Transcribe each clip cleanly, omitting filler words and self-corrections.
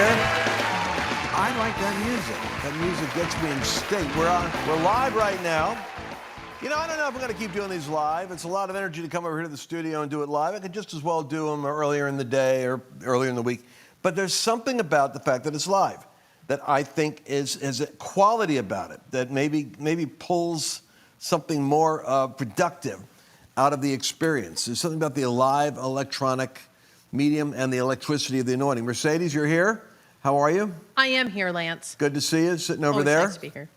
here? I like that music. That music gets me in state. We're live right now. You know, I don't know if we're going to keep doing these live. It's a lot of energy to come over here to the studio and do it live. I could just as well do them earlier in the day or earlier in the week. But there's something about the fact that it's live that I think is a quality about it that maybe pulls something more productive out of the experience. There's something about the live electronic medium and the electricity of the anointing. Mercedes, you're here. How are you? I am here, Lance. Good to see you, sitting over Always there. nice to be here.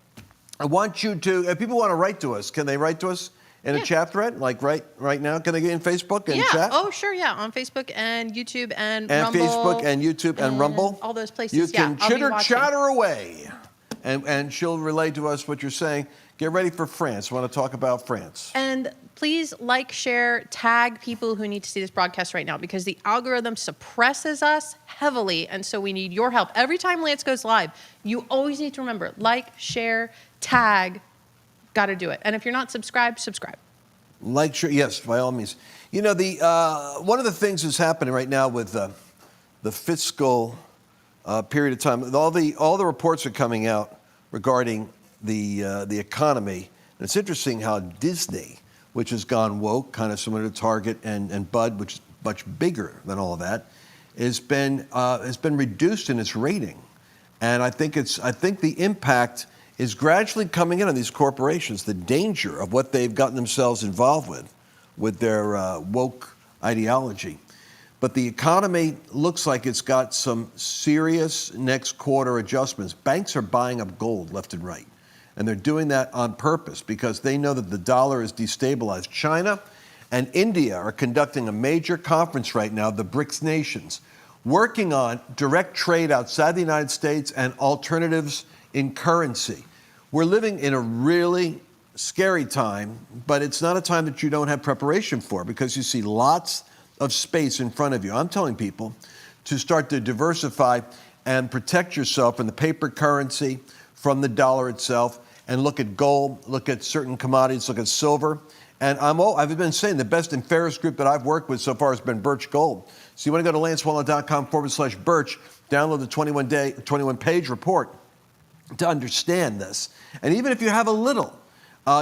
I want you to, if people want to write to us, can they write to us in a chat thread? Like right now? Can they get in Facebook and chat? Oh, sure, on Facebook and YouTube and Rumble. Facebook and YouTube and Rumble? All those places, You can chitter-chatter away, and she'll relay to us what you're saying. Get ready for France. I want to talk about France. And please like, share, tag people who need to see this broadcast right now because the algorithm suppresses us heavily, and so we need your help. Every time Lance goes live, you always need to remember, like, share, tag, got to do it. And if you're not subscribed, subscribe. Like, share, yes, by all means. You know, one of the things that's happening right now with the fiscal period of time, all the reports are coming out regarding the economy. And it's interesting how Disney, which has gone woke, kind of similar to Target and Bud, which is much bigger than all of that, has been reduced in its rating. And I think the impact is gradually coming in on these corporations, the danger of what they've gotten themselves involved with their woke ideology. But the economy looks like it's got some serious next quarter adjustments. Banks are buying up gold left and right. And they're doing that on purpose because they know that the dollar is destabilized. China and India are conducting a major conference right now, the BRICS nations, working on direct trade outside the United States and alternatives in currency. We're living in a really scary time, but it's not a time that you don't have preparation for because you see lots of space in front of you. I'm telling people to start to diversify and protect yourself from the paper currency, from the dollar itself, and look at gold, look at certain commodities, look at silver. And I've been saying the best and fairest group that I've worked with so far has been Birch Gold. So you want to go to lancewallnau.com/Birch, download the 21-page report to understand this. And even if you have a little,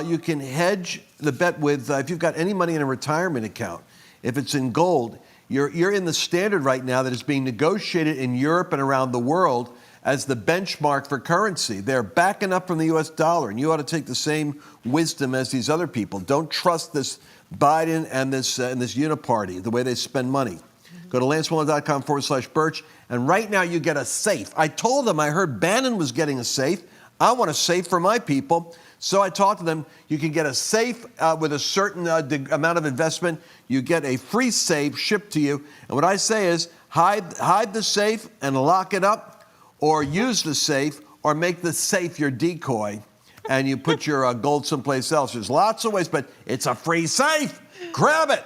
you can hedge the bet with, if you've got any money in a retirement account, if it's in gold, you're in the standard right now that is being negotiated in Europe and around the world as the benchmark for currency. They're backing up from the U.S. dollar, and you ought to take the same wisdom as these other people. Don't trust this Biden and this uniparty, the way they spend money. Go to lancewallnau.com/Birch, and right now you get a safe. I told them I heard Bannon was getting a safe. I want a safe for my people. So I talked to them. You can get a safe with a certain amount of investment. You get a free safe shipped to you. And what I say is hide the safe and lock it up, or use the safe, or make the safe your decoy, and you put your gold someplace else. There's lots of ways, but it's a free safe. Grab it.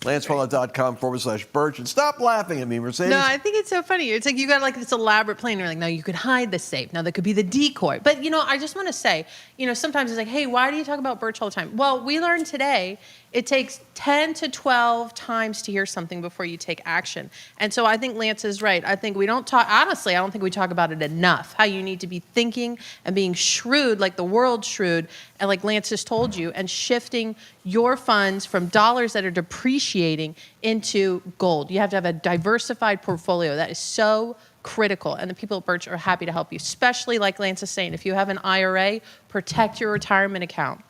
lancewallnau.com/Birch. And stop laughing at me, Mercedes. No, I think it's so funny. It's like you got like this elaborate plan. You're like, no, you could hide the safe. Now, that could be the decoy. But, I just want to say, sometimes it's like, hey, why do you talk about Birch all the time? Well, we learned today it takes 10 to 12 times to hear something before you take action. And so I think Lance is right. I think we don't talk, honestly, I don't think we talk about it enough, how you need to be thinking and being shrewd like the world's shrewd, and like Lance just told you, and shifting your funds from dollars that are depreciating into gold. You have to have a diversified portfolio. That is so critical, and the people at Birch are happy to help you, especially like Lance is saying, if you have an IRA, protect your retirement account.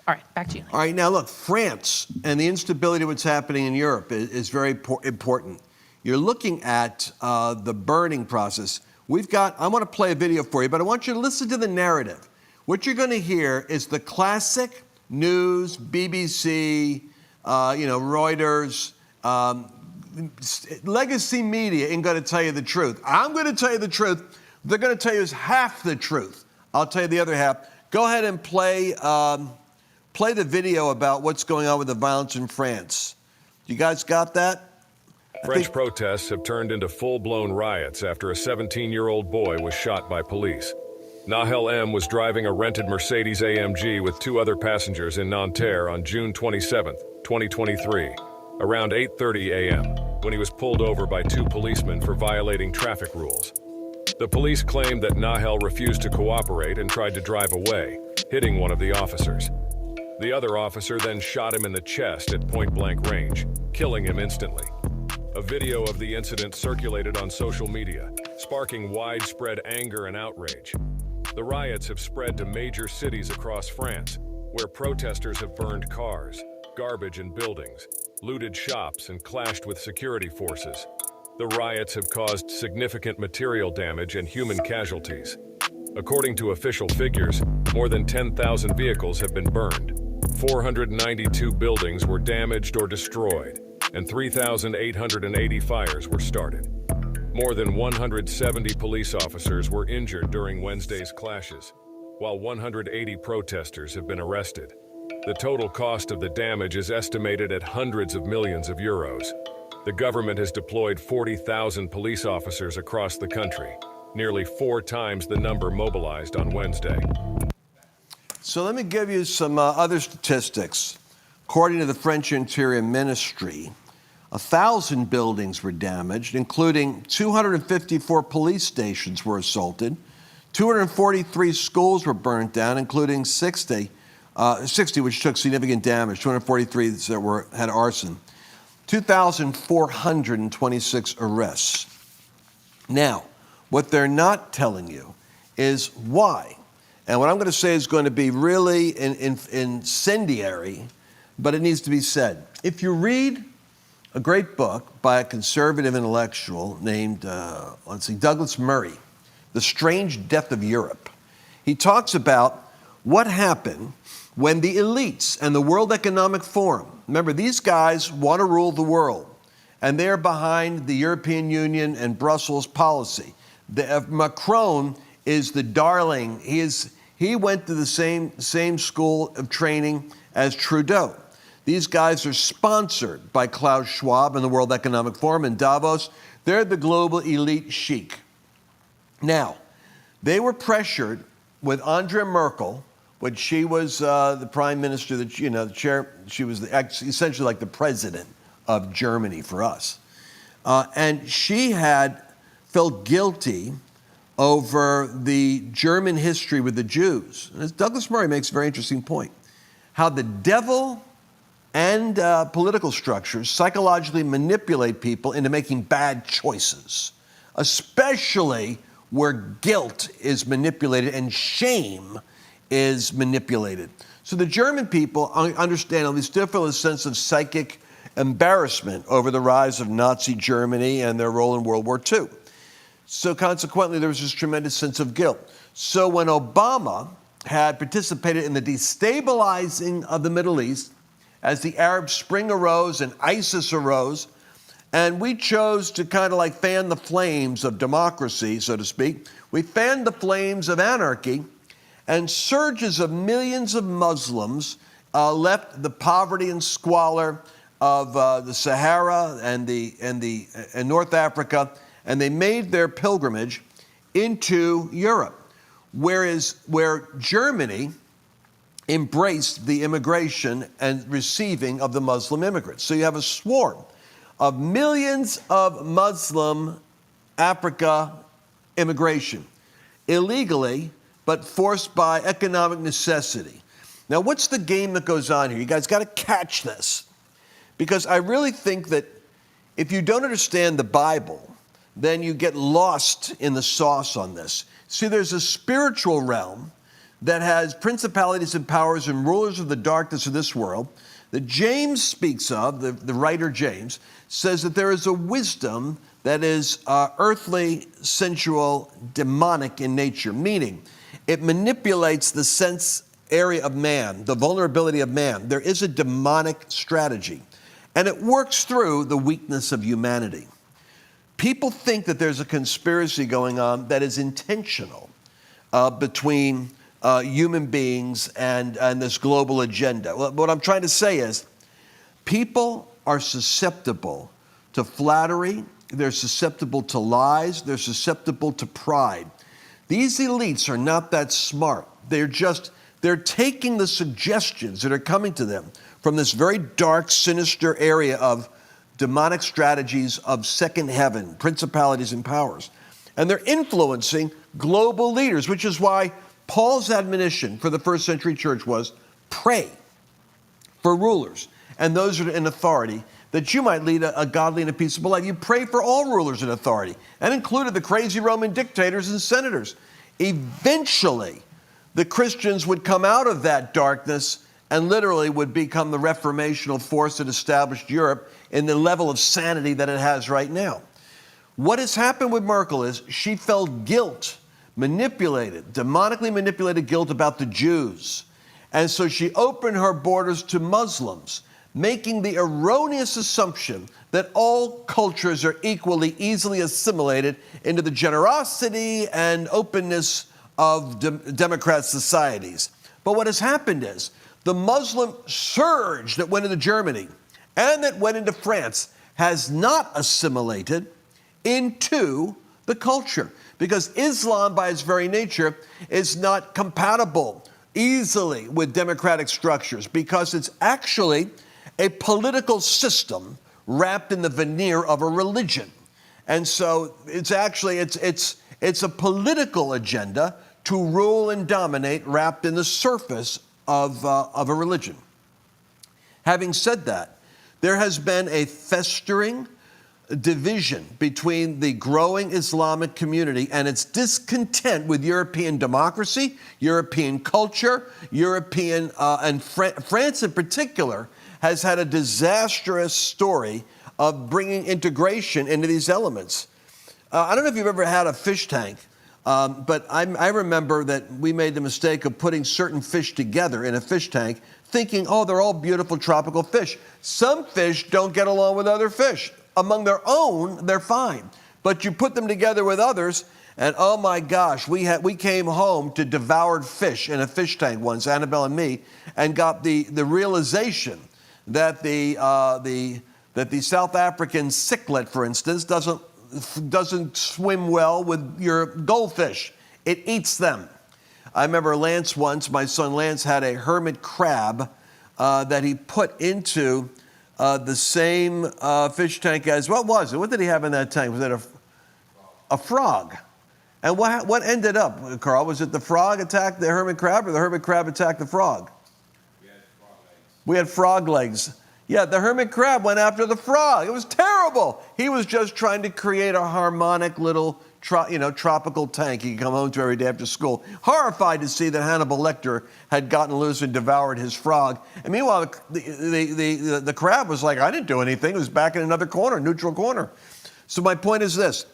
All right, back to you. All right, now look, France and the instability of what's happening in Europe is very important. You're looking at the burning process. I want to play a video for you, but I want you to listen to the narrative. What you're going to hear is the classic news, BBC, Reuters, legacy media ain't going to tell you the truth. I'm going to tell you the truth. They're going to tell you is half the truth. I'll tell you the other half. Go ahead and play the video about what's going on with the violence in France. You guys got that? French protests have turned into full-blown riots after a 17-year-old boy was shot by police. Nahel M. was driving a rented Mercedes AMG with two other passengers in Nanterre on June 27, 2023, around 8:30 a.m., when he was pulled over by two policemen for violating traffic rules. The police claimed that Nahel refused to cooperate and tried to drive away, hitting one of the officers. The other officer then shot him in the chest at point-blank range, killing him instantly. A video of the incident circulated on social media, sparking widespread anger and outrage. The riots have spread to major cities across France, where protesters have burned cars, garbage and buildings, looted shops, and clashed with security forces. The riots have caused significant material damage and human casualties. According to official figures, more than 10,000 vehicles have been burned. 492 buildings were damaged or destroyed, and 3,880 fires were started. More than 170 police officers were injured during Wednesday's clashes, while 180 protesters have been arrested. The total cost of the damage is estimated at hundreds of millions of euros. The government has deployed 40,000 police officers across the country, nearly 4 times the number mobilized on Wednesday. So let me give you some other statistics. According to the French Interior Ministry, 1,000 buildings were damaged, including 254 police stations were assaulted, 243 schools were burnt down, including 60 which took significant damage, 243 that had arson, 2,426 arrests. Now, what they're not telling you is why. And what I'm going to say is going to be really incendiary, but it needs to be said. If you read a great book by a conservative intellectual named, Douglas Murray, The Strange Death of Europe, he talks about what happened when the elites and the World Economic Forum, remember, these guys want to rule the world, and they're behind the European Union and Brussels policy. Macron is the darling. He went to the same school of training as Trudeau. These guys are sponsored by Klaus Schwab and the World Economic Forum in Davos. They're the global elite chic. Now, they were pressured with Angela Merkel, when she was the prime minister, the chair, she was essentially like the president of Germany for us. And she had felt guilty over the German history with the Jews. And as Douglas Murray makes a very interesting point, how the devil and political structures psychologically manipulate people into making bad choices, especially where guilt is manipulated and shame is manipulated. So the German people, understandably, still feel a sense of psychic embarrassment over the rise of Nazi Germany and their role in World War II. So consequently, there was this tremendous sense of guilt. So when Obama had participated in the destabilizing of the Middle East, as the Arab Spring arose and ISIS arose, and we chose to kind of like fan the flames of democracy, so to speak, we fanned the flames of anarchy, and surges of millions of Muslims left the poverty and squalor of the Sahara and North Africa, and they made their pilgrimage into Europe, where Germany embraced the immigration and receiving of the Muslim immigrants. So you have a swarm of millions of Muslim Africa immigration, illegally, but forced by economic necessity. Now, what's the game that goes on here? You guys got to catch this, because I really think that if you don't understand the Bible, then you get lost in the sauce on this. See, there's a spiritual realm that has principalities and powers and rulers of the darkness of this world that James speaks of. The writer James says that there is a wisdom that is earthly, sensual, demonic in nature, meaning it manipulates the sense area of man, the vulnerability of man. There is a demonic strategy, and it works through the weakness of humanity. People think that there's a conspiracy going on that is intentional between human beings and this global agenda. What I'm trying to say is people are susceptible to flattery, they're susceptible to lies, they're susceptible to pride. These elites are not that smart. They're taking the suggestions that are coming to them from this very dark, sinister area of demonic strategies of second heaven, principalities and powers. and they're influencing global leaders, which is why Paul's admonition for the first century church was pray for rulers and those who are in authority, that you might lead a godly and a peaceable life. You pray for all rulers in authority, and included the crazy Roman dictators and senators. Eventually, the Christians would come out of that darkness and literally would become the reformational force that established Europe in the level of sanity that it has right now. What has happened with Merkel is she felt guilt, demonically manipulated guilt about the Jews. And so she opened her borders to Muslims, making the erroneous assumption that all cultures are equally easily assimilated into the generosity and openness of democrat societies. But what has happened is the Muslim surge that went into Germany and that went into France has not assimilated into the culture, because Islam, by its very nature, is not compatible easily with democratic structures, because it's actually a political system wrapped in the veneer of a religion. And so it's actually, it's a political agenda to rule and dominate wrapped in the surface of a religion. Having said that, there has been a festering division between the growing Islamic community and its discontent with European democracy, European culture, and France in particular has had a disastrous story of bringing integration into these elements. I don't know if you've ever had a fish tank, but I remember that we made the mistake of putting certain fish together in a fish tank, thinking, oh, they're all beautiful tropical fish. Some fish don't get along with other fish. Among their own, they're fine. But you put them together with others, and oh my gosh, we came home to devoured fish in a fish tank once, Annabelle and me, and got the realization that the South African cichlid, for instance, doesn't swim well with your goldfish. It eats them. I remember Lance once, my son Lance had a hermit crab that he put into the same fish tank as, what was it? What did he have in that tank? Was it a frog? And what ended up, Carl? Was it the frog attacked the hermit crab, or the hermit crab attacked the frog? We had frog legs. Yeah, the hermit crab went after the frog. It was terrible. He was just trying to create a harmonic little tropical tank he could come home to every day after school. Horrified to see that Hannibal Lecter had gotten loose and devoured his frog. And meanwhile, the crab was like, I didn't do anything. It was back in another corner, neutral corner. So my point is this.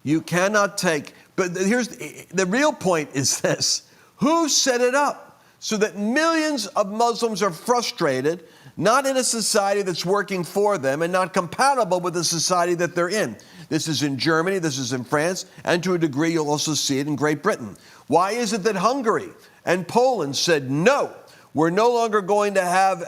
You cannot take, but here's, the real point is this. Who set it up so that millions of Muslims are frustrated, not in a society that's working for them and not compatible with the society that they're in? This is in Germany, this is in France, and to a degree you'll also see it in Great Britain. Why is it that Hungary and Poland said, no, we're no longer going to have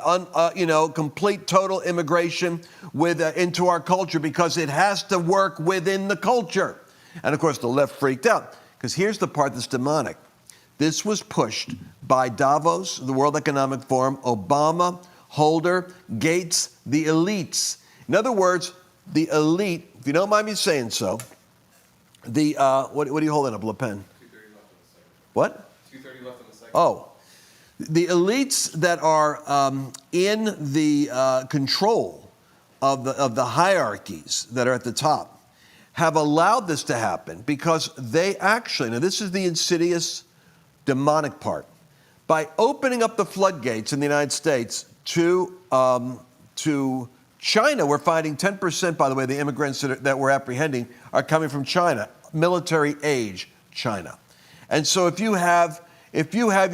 complete total immigration into our culture, because it has to work within the culture? And of course the left freaked out, because here's the part that's demonic. This was pushed by Davos, the World Economic Forum, Obama, Holder, Gates, the elites. In other words, the elite, if you don't mind me saying so, what are you holding up, Le Pen? 2:30 left on the second. What? 2:30 left on the second. Oh. The elites that are in the control of the hierarchies that are at the top have allowed this to happen, because they actually, now this is the insidious demonic part, by opening up the floodgates in the United States to China. We're finding 10%, by the way, the immigrants that we're apprehending are coming from China, military age China. And so if you have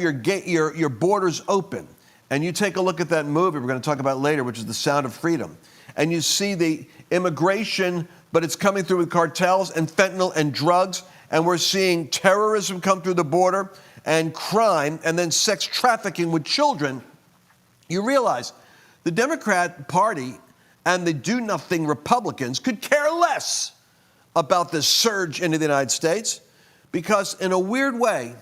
your borders open, and you take a look at that movie we're going to talk about later, which is The Sound of Freedom, and you see the immigration, but it's coming through with cartels and fentanyl and drugs, and we're seeing terrorism come through the border, and crime, and then sex trafficking with children, you realize the Democrat Party and the do-nothing Republicans could care less about this surge into the United States, because in a weird way,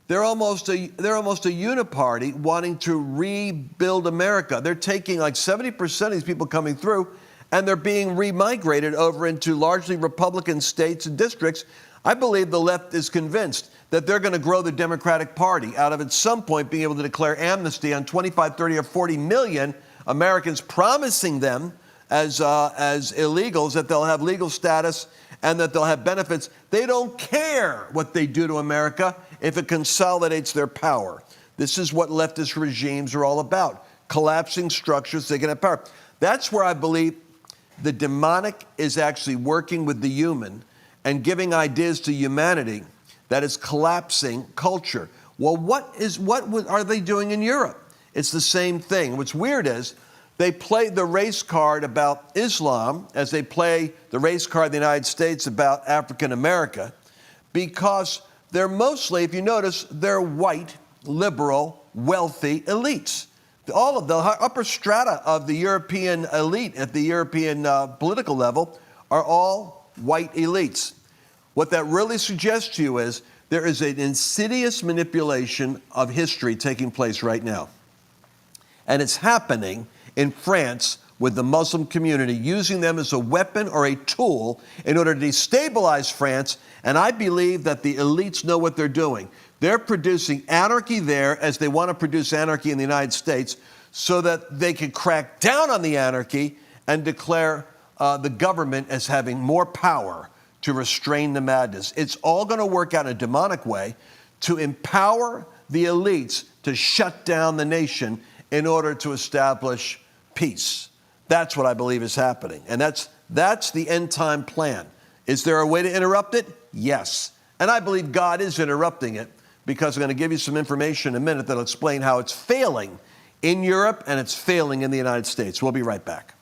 they're almost a uniparty wanting to rebuild America. They're taking like 70% of these people coming through, and they're being remigrated over into largely Republican states and districts. I believe the left is convinced that they're going to grow the Democratic Party out of at some point being able to declare amnesty on 25, 30, or 40 million Americans, promising them as illegals that they'll have legal status and that they'll have benefits. They don't care what they do to America if it consolidates their power. This is what leftist regimes are all about, collapsing structures so they can have power. That's where I believe the demonic is actually working with the human and giving ideas to humanity that is collapsing culture. Well, what are they doing in Europe? It's the same thing. What's weird is they play the race card about Islam as they play the race card in the United States about African America, because they're mostly, if you notice, they're white, liberal, wealthy elites. All of the upper strata of the European elite at the European political level are all white elites. What that really suggests to you is there is an insidious manipulation of history taking place right now. And it's happening in France with the Muslim community, using them as a weapon or a tool in order to destabilize France. And I believe that the elites know what they're doing. They're producing anarchy there as they want to produce anarchy in the United States so that they can crack down on the anarchy and declare the government as having more power to restrain the madness. It's all going to work out in a demonic way to empower the elites to shut down the nation in order to establish peace. That's what I believe is happening. And that's the end time plan. Is there a way to interrupt it? Yes. And I believe God is interrupting it, because I'm going to give you some information in a minute that'll explain how it's failing in Europe and it's failing in the United States. We'll be right back.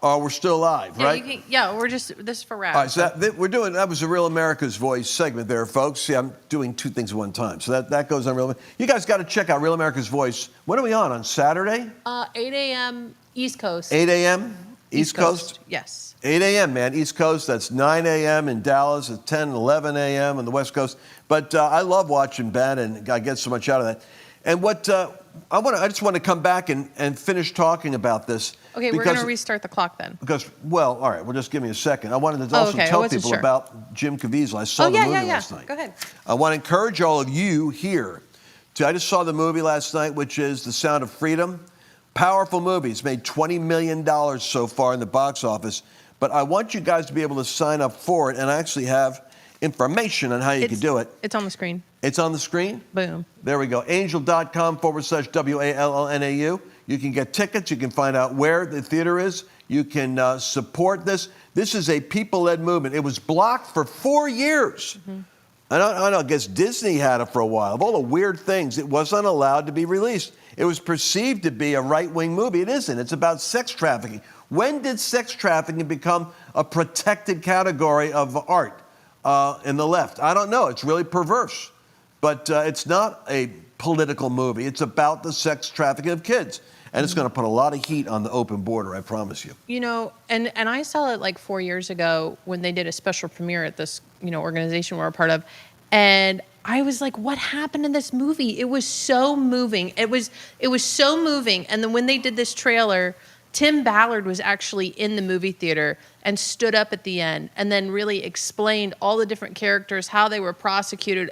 Oh, we're still alive, right? This is for wrap. All right, so that was a Real America's Voice segment there, folks. See, I'm doing two things at one time. So that goes on Real. You guys got to check out Real America's Voice. When are we on Saturday? 8 a.m. East Coast. 8 a.m. East Coast? Yes. 8 a.m., man, East Coast. That's 9 a.m. in Dallas. It's 10, 11 a.m. on the West Coast. But I love watching Ben, and I get so much out of that. And what I just want to come back and finish talking about this. Okay, we're going to restart the clock then. Because, well, all right, well, just give me a second. I wanted to also tell people about Jim Caviezel. I saw the movie last night. Go ahead. I want to encourage all of you here I just saw the movie last night, which is The Sound of Freedom. Powerful movie. It's made $20 million so far in the box office. But I want you guys to be able to sign up for it, and I actually have information on how you can do it. It's on the screen. It's on the screen? Boom. There we go. Angel.com/WALLNAU. You can get tickets. You can find out where the theater is. You can support this. This is a people-led movement. It was blocked for 4 years. Mm-hmm. I guess Disney had it for a while. Of all the weird things, it wasn't allowed to be released. It was perceived to be a right-wing movie. It isn't. It's about sex trafficking. When did sex trafficking become a protected category of art in the left? I don't know. It's really perverse. But it's not a political movie. It's about the sex trafficking of kids. And it's going to put a lot of heat on the open border, I promise you. You know, and I saw it like 4 years ago when they did a special premiere at this, organization we're a part of. And I was like, what happened in this movie? It was so moving. It was so moving. And then when they did this trailer, Tim Ballard was actually in the movie theater and stood up at the end and then really explained all the different characters, how they were prosecuted.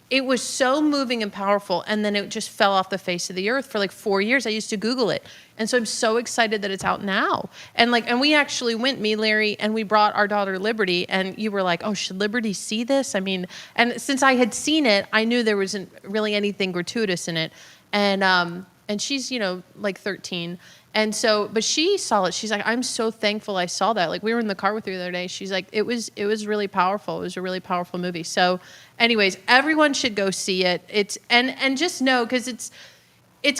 It was so moving and powerful, and then it just fell off the face of the earth for like 4 years. I used to Google it. And so I'm so excited that it's out now. And we actually went, me, Larry, and we brought our daughter Liberty, and you were like, oh, should Liberty see this? I mean, and since I had seen it, I knew there wasn't really anything gratuitous in it. And she's, like 13. And so, but she saw it. She's like, I'm so thankful I saw that. Like, we were in the car with her the other day. She's like, it was really powerful. It was a really powerful movie. So anyways, everyone should go see it. It's, and just know, because it's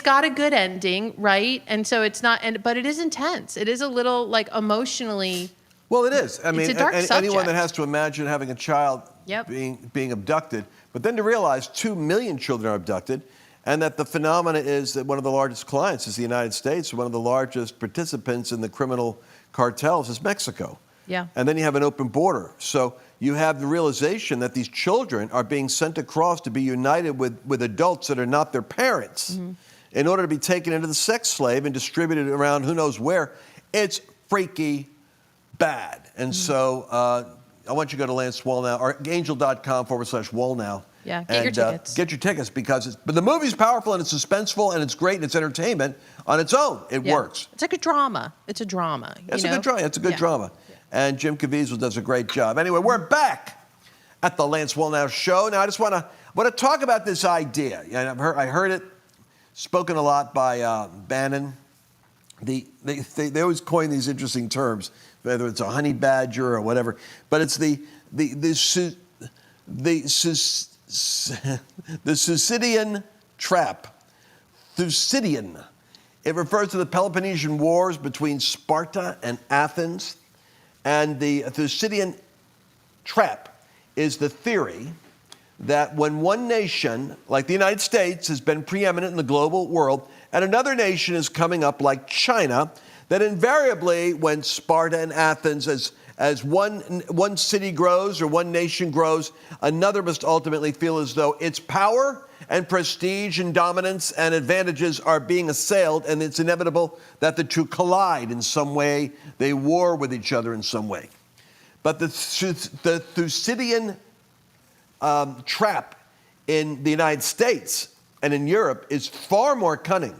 got a good ending, right? And so it's not, but it is intense. It is a little like emotionally. Well, it is. I mean, it's a dark subject. Anyone that has to imagine having a child being abducted, but then to realize 2 million children are abducted, and that the phenomena is that one of the largest clients is the United States. One of the largest participants in the criminal cartels is Mexico. Yeah. And then you have an open border. So you have the realization that these children are being sent across to be united with adults that are not their parents. Mm-hmm. in order to be taken into the sex slave and distributed around who knows where. It's freaky bad. And so I want you to go to Lance Wallnau or angel.com/Wallnau. Yeah, get your tickets. Get your tickets because but the movie's powerful and it's suspenseful and it's great and it's entertainment on its own. It works. It's like a drama. It's a drama. It's a good drama. It's a good drama. Yeah. And Jim Caviezel does a great job. Anyway, we're back at the Lance Wallnau Show. Now, I just want to talk about this idea. I heard it spoken a lot by Bannon. They always coin these interesting terms, whether it's a honey badger or whatever. But it's the Thucydian trap. Thucydian. It refers to the Peloponnesian Wars between Sparta and Athens. And the Thucydian trap is the theory that when one nation, like the United States, has been preeminent in the global world, and another nation is coming up like China, that invariably when Sparta and Athens, as one city grows or one nation grows, another must ultimately feel as though its power and prestige and dominance and advantages are being assailed, and it's inevitable that the two collide in some way. They war with each other in some way. But the Thucydian trap in the United States and in Europe is far more cunning,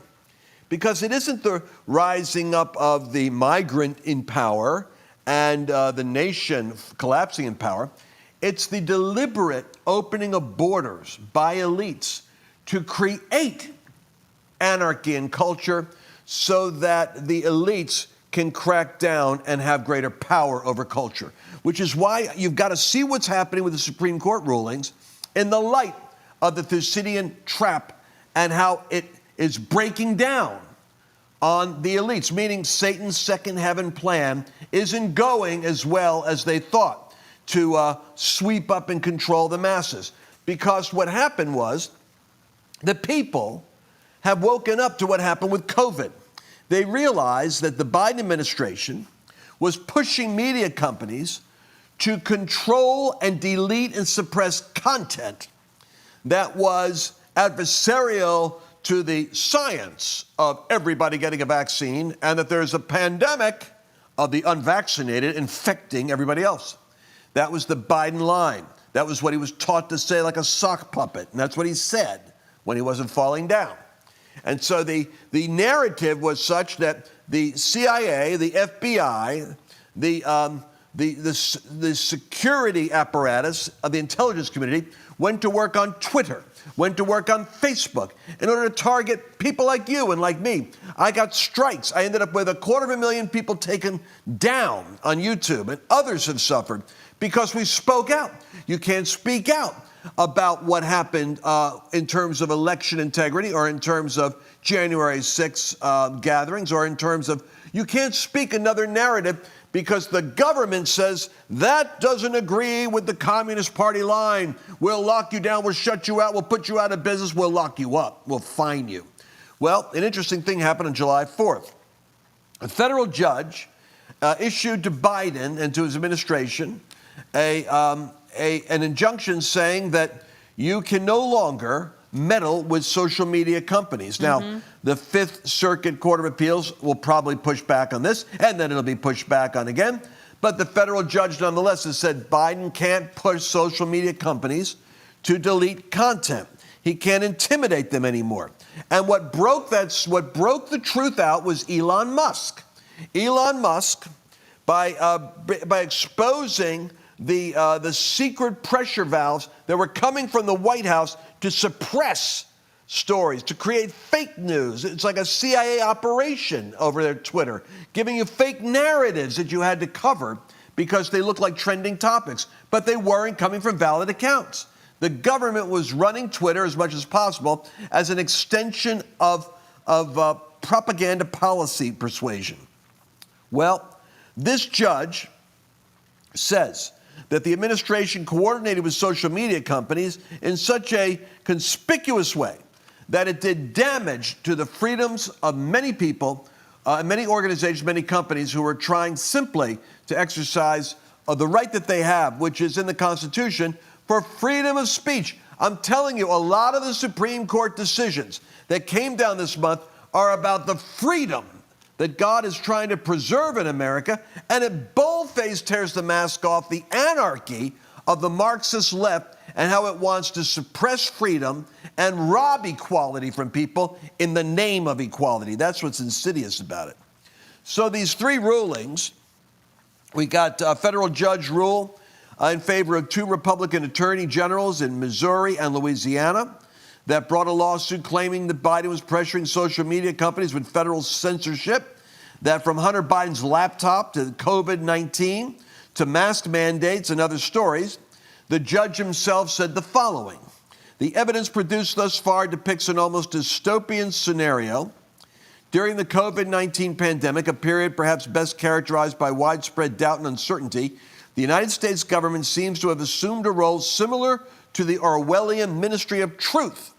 because it isn't the rising up of the migrant in power and the nation collapsing in power. It's the deliberate opening of borders by elites to create anarchy and culture so that the elites can crack down and have greater power over culture, which is why you've got to see what's happening with the Supreme Court rulings in the light of the Thucydian trap and how it is breaking down on the elites, meaning Satan's second heaven plan isn't going as well as they thought to sweep up and control the masses. Because what happened was the people have woken up to what happened with COVID. They realized that the Biden administration was pushing media companies to control and delete and suppress content that was adversarial to the science of everybody getting a vaccine, and that there's a pandemic of the unvaccinated infecting everybody else. That was the Biden line. That was what he was taught to say like a sock puppet, and that's what he said when he wasn't falling down. And so the narrative was such that the CIA, the FBI, the security apparatus of the intelligence community went to work on Twitter, went to work on Facebook in order to target people like you and like me. I got strikes. I ended up with 250,000 people taken down on YouTube, and others have suffered because we spoke out. You can't speak out about what happened in terms of election integrity or in terms of January 6th gatherings or in terms of, you can't speak another narrative because the government says that doesn't agree with the Communist Party line. We'll lock you down, we'll shut you out, we'll put you out of business, we'll lock you up, we'll fine you. Well, an interesting thing happened on July 4th. A federal judge issued to Biden and to his administration an injunction saying that you can no longer meddle with social media companies. Now, the Fifth Circuit Court of Appeals will probably push back on this, and then it'll be pushed back on again. But the federal judge, nonetheless, has said Biden can't push social media companies to delete content. He can't intimidate them anymore. And what broke the truth out was Elon Musk. Elon Musk, by exposing the secret pressure valves that were coming from the White House to suppress stories, to create fake news. It's like a CIA operation over their Twitter, giving you fake narratives that you had to cover because they look like trending topics, but they weren't coming from valid accounts. The government was running Twitter as much as possible as an extension of propaganda policy persuasion. Well, this judge says that the administration coordinated with social media companies in such a conspicuous way that it did damage to the freedoms of many people, many organizations, many companies who were trying simply to exercise the right that they have, which is in the Constitution, for freedom of speech. I'm telling you, a lot of the Supreme Court decisions that came down this month are about the freedom that God is trying to preserve in America, and it bold-faced tears the mask off the anarchy of the Marxist left and how it wants to suppress freedom and rob equality from people in the name of equality. That's what's insidious about it. So these three rulings, we got a federal judge rule in favor of two Republican attorney generals in Missouri and Louisiana that brought a lawsuit claiming that Biden was pressuring social media companies with federal censorship, that from Hunter Biden's laptop to COVID-19 to mask mandates and other stories, the judge himself said the following: the evidence produced thus far depicts an almost dystopian scenario during the COVID-19 pandemic, a period perhaps best characterized by widespread doubt and uncertainty. The United States government seems to have assumed a role similar to the Orwellian Ministry of Truth.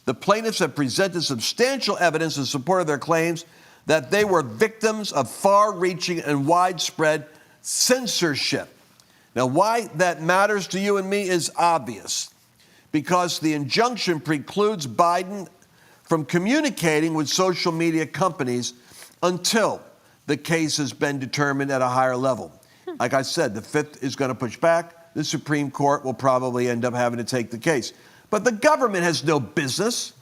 The plaintiffs have presented substantial evidence in support of their claims that they were victims of far-reaching and widespread censorship. Now, why that matters to you and me is obvious, because the injunction precludes Biden from communicating with social media companies until the case has been determined at a higher level. Like I said, the Fifth is going to push back. The Supreme Court will probably end up having to take the case. But the government has no business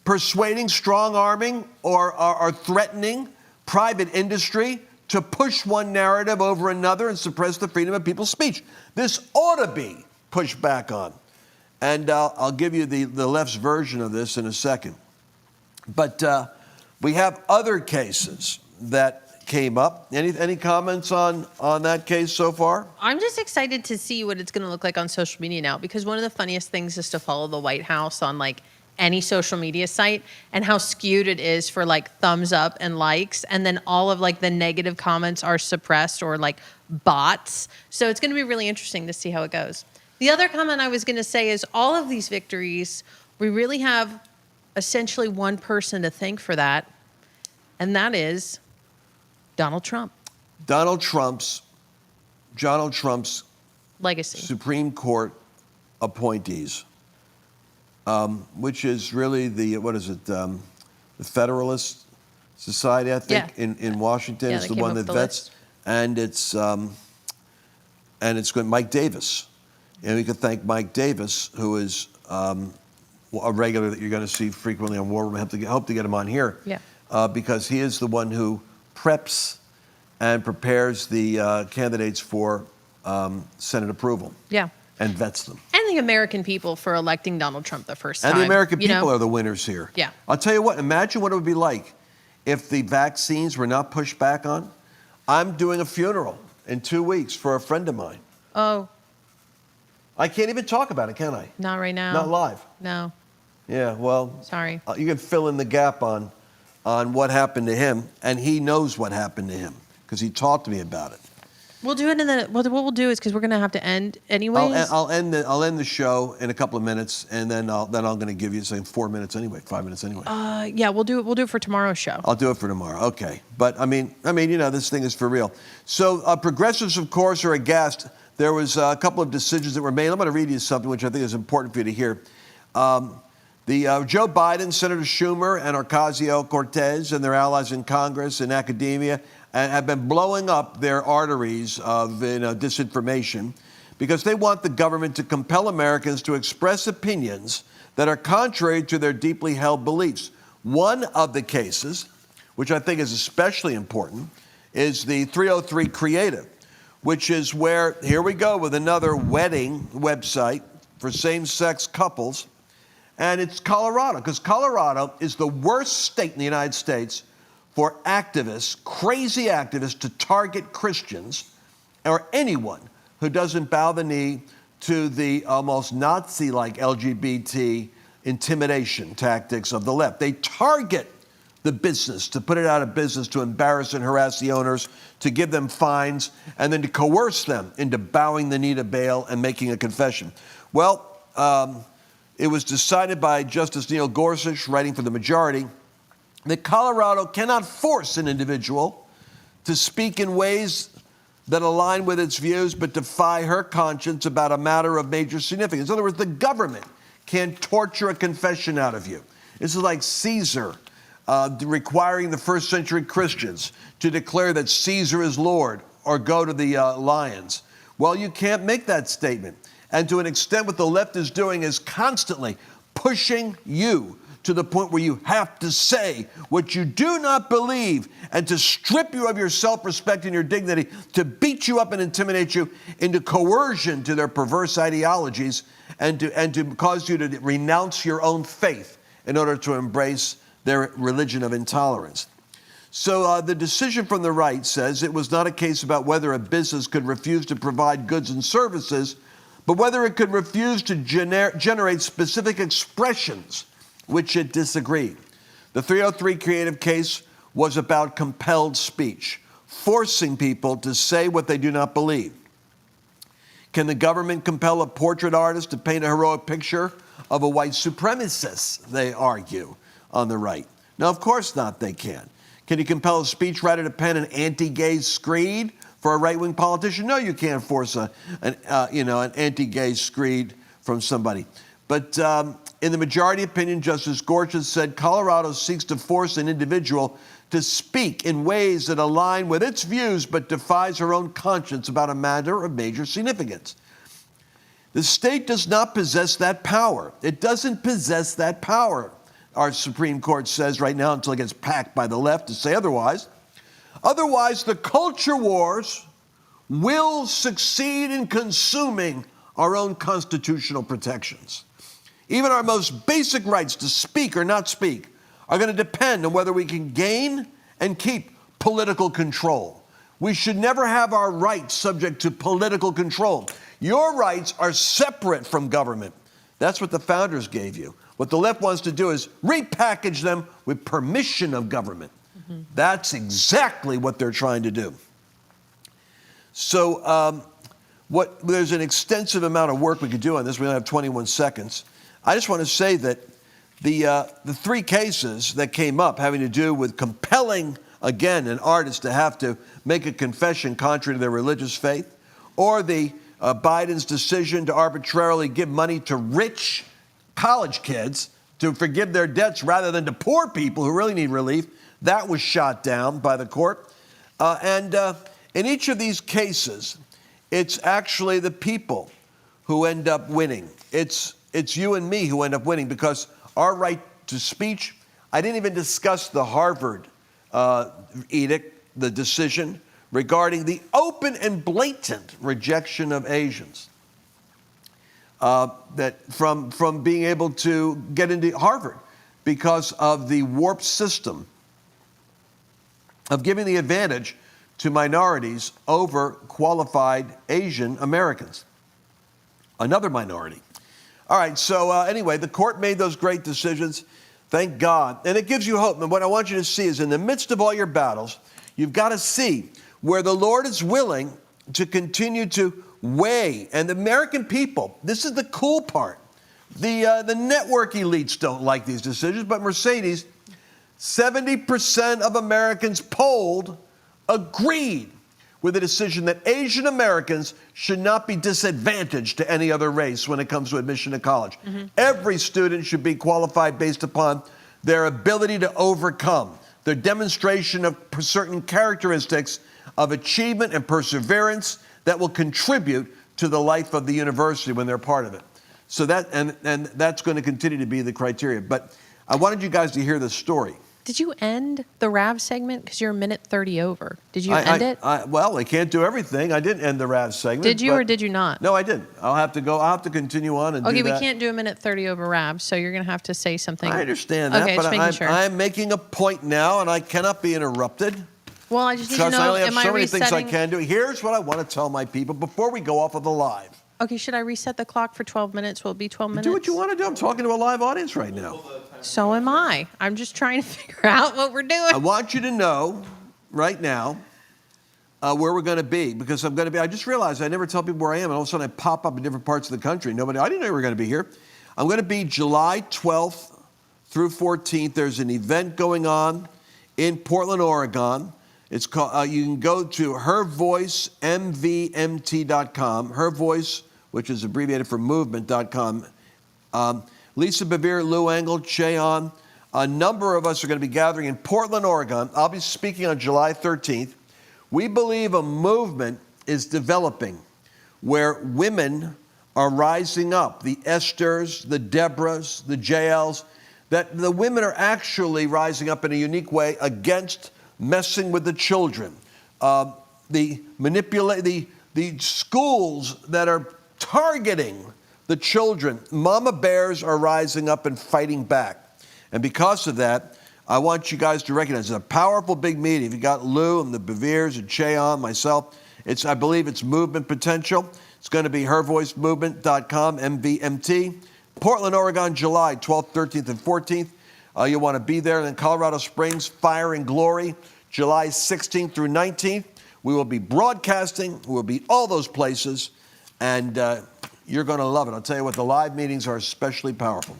persuading, strong-arming, or threatening private industry to push one narrative over another and suppress the freedom of people's speech. This ought to be pushed back on. And I'll give you the left's version of this in a second. But we have other cases that came up. Any comments on that case so far? I'm just excited to see what it's going to look like on social media now, because one of the funniest things is to follow the White House on like any social media site and how skewed it is for like thumbs up and likes, and then all of like the negative comments are suppressed or like bots. So it's going to be really interesting to see how it goes. The other comment I was going to say is all of these victories, we really have essentially one person to thank for that, and that is Donald Trump. Donald Trump's Legacy. Supreme Court appointees, which is really the Federalist Society, I think, in Washington. It's the one that vets, and it's good. Mike Davis, and we could thank Mike Davis, who is a regular that you're going to see frequently on War Room. I hope to get him on here, because he is the one who preps and prepares the candidates for Senate approval. And vets them. And the American people for electing Donald Trump the first time. And the American people are the winners here. Yeah. I'll tell you what, imagine what it would be like if the vaccines were not pushed back on. I'm doing a funeral in 2 weeks for a friend of mine. Oh. I can't even talk about it, can I? Not right now. Not live. No. Yeah, well. Sorry. You can fill in the gap on what happened to him, and he knows what happened to him because he talked to me about it. We'll do it what we'll do is, because we're going to have to end anyways. I'll end the show in a couple of minutes, and then I'm going to give you 4 minutes anyway, 5 minutes anyway. Yeah, we'll do it for tomorrow's show. I'll do it for tomorrow. Okay, but I mean, this thing is for real. So progressives, of course, are aghast. There was a couple of decisions that were made. I'm going to read you something which I think is important for you to hear. Joe Biden, Senator Schumer, and Ocasio-Cortez and their allies in Congress and academia have been blowing up their arteries of disinformation because they want the government to compel Americans to express opinions that are contrary to their deeply held beliefs. One of the cases, which I think is especially important, is the 303 Creative, which is where, here we go with another wedding website for same-sex couples, and it's Colorado, because Colorado is the worst state in the United States for activists, crazy activists, to target Christians or anyone who doesn't bow the knee to the almost Nazi-like LGBT intimidation tactics of the left. They target the business to put it out of business, to embarrass and harass the owners, to give them fines, and then to coerce them into bowing the knee to Baal and making a confession. Well, it was decided by Justice Neil Gorsuch, writing for the majority, that Colorado cannot force an individual to speak in ways that align with its views but defy her conscience about a matter of major significance. In other words, the government can torture a confession out of you. This is like Caesar requiring the first century Christians to declare that Caesar is Lord or go to the lions. Well, you can't make that statement. And to an extent, what the left is doing is constantly pushing you to the point where you have to say what you do not believe and to strip you of your self-respect and your dignity, to beat you up and intimidate you into coercion to their perverse ideologies and to cause you to renounce your own faith in order to embrace their religion of intolerance. So the decision from the right says it was not a case about whether a business could refuse to provide goods and services, but whether it could refuse to generate specific expressions which it disagreed. The 303 creative case was about compelled speech, forcing people to say what they do not believe. Can the government compel a portrait artist to paint a heroic picture of a white supremacist, they argue on the right? No, of course not, they can't. Can you compel a speechwriter to pen an anti-gay screed for a right-wing politician? No, you can't force an anti-gay screed from somebody. But in the majority opinion, Justice Gorsuch said Colorado seeks to force an individual to speak in ways that align with its views but defies her own conscience about a matter of major significance. The state does not possess that power. It doesn't possess that power, our Supreme Court says right now, until it gets packed by the left to say otherwise. Otherwise, the culture wars will succeed in consuming our own constitutional protections. Even our most basic rights to speak or not speak are going to depend on whether we can gain and keep political control. We should never have our rights subject to political control. Your rights are separate from government. That's what the founders gave you. What the left wants to do is repackage them with permission of government. Mm-hmm. That's exactly what they're trying to do. So there's an extensive amount of work we could do on this. We only have 21 seconds. I just want to say that the three cases that came up having to do with compelling, again, an artist to have to make a confession contrary to their religious faith, or the Biden's decision to arbitrarily give money to rich college kids to forgive their debts rather than to poor people who really need relief, that was shot down by the court. And in each of these cases, it's actually the people who end up winning. It's you and me who end up winning because our right to speech, I didn't even discuss the Harvard edict, the decision regarding the open and blatant rejection of Asians. That from being able to get into Harvard because of the warped system of giving the advantage to minorities over qualified Asian Americans, another minority. All right, so anyway, the court made those great decisions, thank God, and it gives you hope. And what I want you to see is in the midst of all your battles, you've got to see where the Lord is willing to continue to weigh, and the American people, this is the cool part. The network elites don't like these decisions, but Mercedes, 70% of Americans polled agreed with the decision that Asian Americans should not be disadvantaged to any other race when it comes to admission to college. Mm-hmm. Every student should be qualified based upon their ability to overcome, their demonstration of certain characteristics of achievement and perseverance that will contribute to the life of the university when they're part of it. So that, and that's going to continue to be the criteria. But I wanted you guys to hear this story. Did you end the RAV segment? Because you're a minute 30 over. Did you end it? Well, I can't do everything. I didn't end the RAV segment. Did you or did you not? No, I didn't. I'll have to continue on and do that. Okay, we can't do a minute 30 over RAV, so you're going to have to say something. I understand that, okay, but I'm making a point now, and I cannot be interrupted. Well, I just need to know, because I only have so many resetting? things I can do. Here's what I want to tell my people before we go off of the live. Okay, should I reset the clock for 12 minutes? Will it be 12 minutes? Do what you want to do. I'm talking to a live audience right now. So am I. I'm just trying to figure out what we're doing. I want you to know right now where we're going to be, because I'm going to be, I just realized I never tell people where I am, and all of a sudden I pop up in different parts of the country. I didn't know you were going to be here. I'm going to be July 12th through 14th. There's an event going on in Portland, Oregon. It's called, you can go to hervoicemvmt.com, her voice, which is abbreviated for movement.com. Lisa Bevere, Lou Engle, Cheon. A number of us are going to be gathering in Portland, Oregon. I'll be speaking on July 13th. We believe a movement is developing where women are rising up, the Esthers, the Deborahs, the Jaels, that the women are actually rising up in a unique way against messing with the children. The schools that are targeting the children, mama bears are rising up and fighting back. And because of that, I want you guys to recognize it's a powerful big meeting. If you got Lou and the Beveres and Cheon, myself, I believe it's movement potential. It's going to be hervoicemovement.com, MVMT. Portland, Oregon, July 12th, 13th, and 14th. You'll want to be there. And then Colorado Springs, Fire and Glory, July 16th through 19th. We will be broadcasting. We'll be all those places. And you're going to love it. I'll tell you what, the live meetings are especially powerful.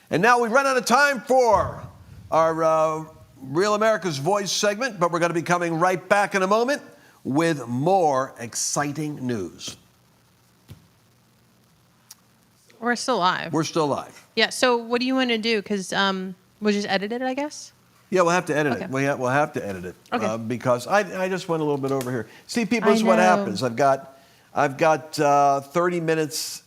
And now we've run out of time for our Real America's Voice segment, but we're going to be coming right back in a moment with more exciting news. We're still live. We're still live. Yeah, so what do you want to do? Because we'll just edit it, I guess? Yeah, we'll have to edit Okay. it. We'll have to edit it. Okay. Because I just went a little bit over here. See, people, this is I what know. happens. I've got 30 minutes,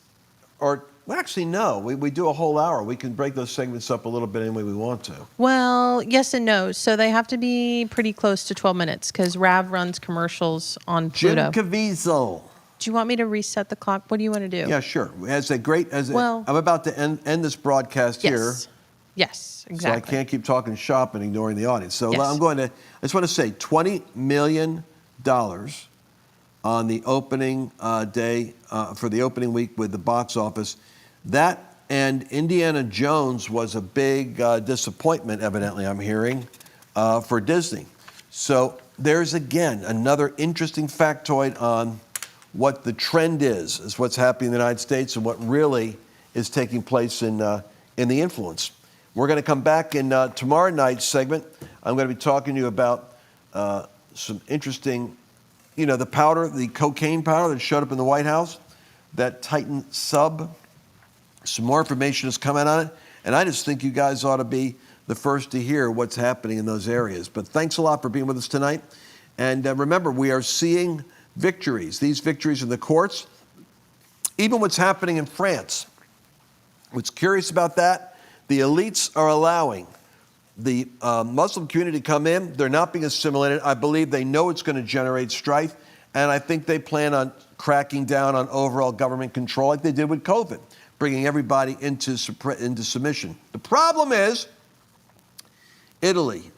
or well, actually, no. We do a whole hour. We can break those segments up a little bit any way we want to. Well, yes and no. So they have to be pretty close to 12 minutes because Rav runs commercials on Jim Pluto. Caviezel. Do you want me to reset the clock? What do you want to do? Yeah, sure. Well- I'm about to end this broadcast here. Yes, exactly. So I can't keep talking shop and ignoring the audience. So Yes. I just want to say $20 million on the opening day for the opening week with the box office. That and Indiana Jones was a big disappointment, evidently, I'm hearing, for Disney. So there's, again, another interesting factoid on what the trend is what's happening in the United States and what really is taking place in the influence. We're going to come back in tomorrow night's segment. I'm going to be talking to you about some interesting, the cocaine powder that showed up in the White House, that Titan sub. Some more information is coming on it, and I just think you guys ought to be the first to hear what's happening in those areas. But thanks a lot for being with us tonight. And remember, we are seeing victories, these victories in the courts, even what's happening in France. What's curious about that, the elites are allowing the Muslim community to come in. They're not being assimilated. I believe they know it's going to generate strife, and I think they plan on cracking down on overall government control like they did with COVID, bringing everybody into submission. The problem is Italy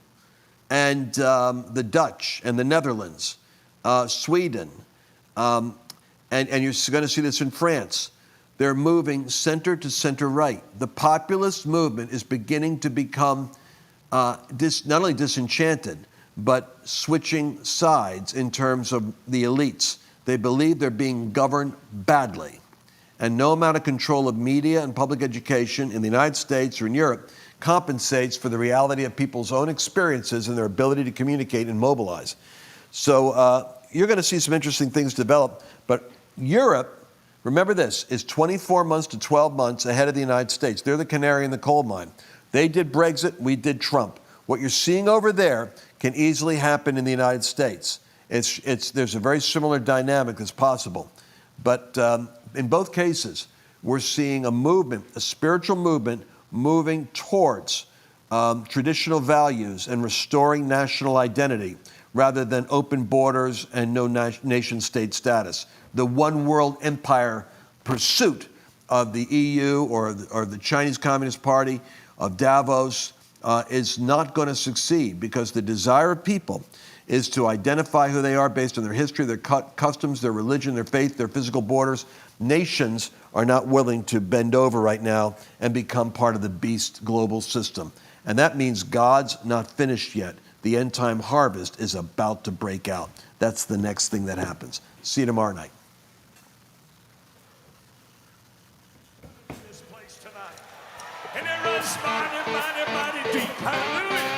and the Dutch and the Netherlands, Sweden, and you're going to see this in France. They're moving center to center right. The populist movement is beginning to become not only disenchanted, but switching sides in terms of the elites. They believe they're being governed badly. And no amount of control of media and public education in the United States or in Europe compensates for the reality of people's own experiences and their ability to communicate and mobilize. So you're going to see some interesting things develop. But Europe, remember this, is 24 months to 12 months ahead of the United States. They're the canary in the coal mine. They did Brexit, we did Trump. What you're seeing over there can easily happen in the United States. There's a very similar dynamic that's possible. But in both cases, we're seeing a movement, a spiritual movement, moving towards traditional values and restoring national identity rather than open borders and no nation-state status. The one world empire pursuit of the EU or the Chinese Communist Party, of Davos, is not going to succeed because the desire of people is to identify who they are based on their history, their customs, their religion, their faith, their physical borders. Nations are not willing to bend over right now and become part of the beast global system. And that means God's not finished yet. The end time harvest is about to break out. That's the next thing that happens. See you tomorrow night. This place tonight, and it runs mighty, mighty, mighty deep. Hallelujah.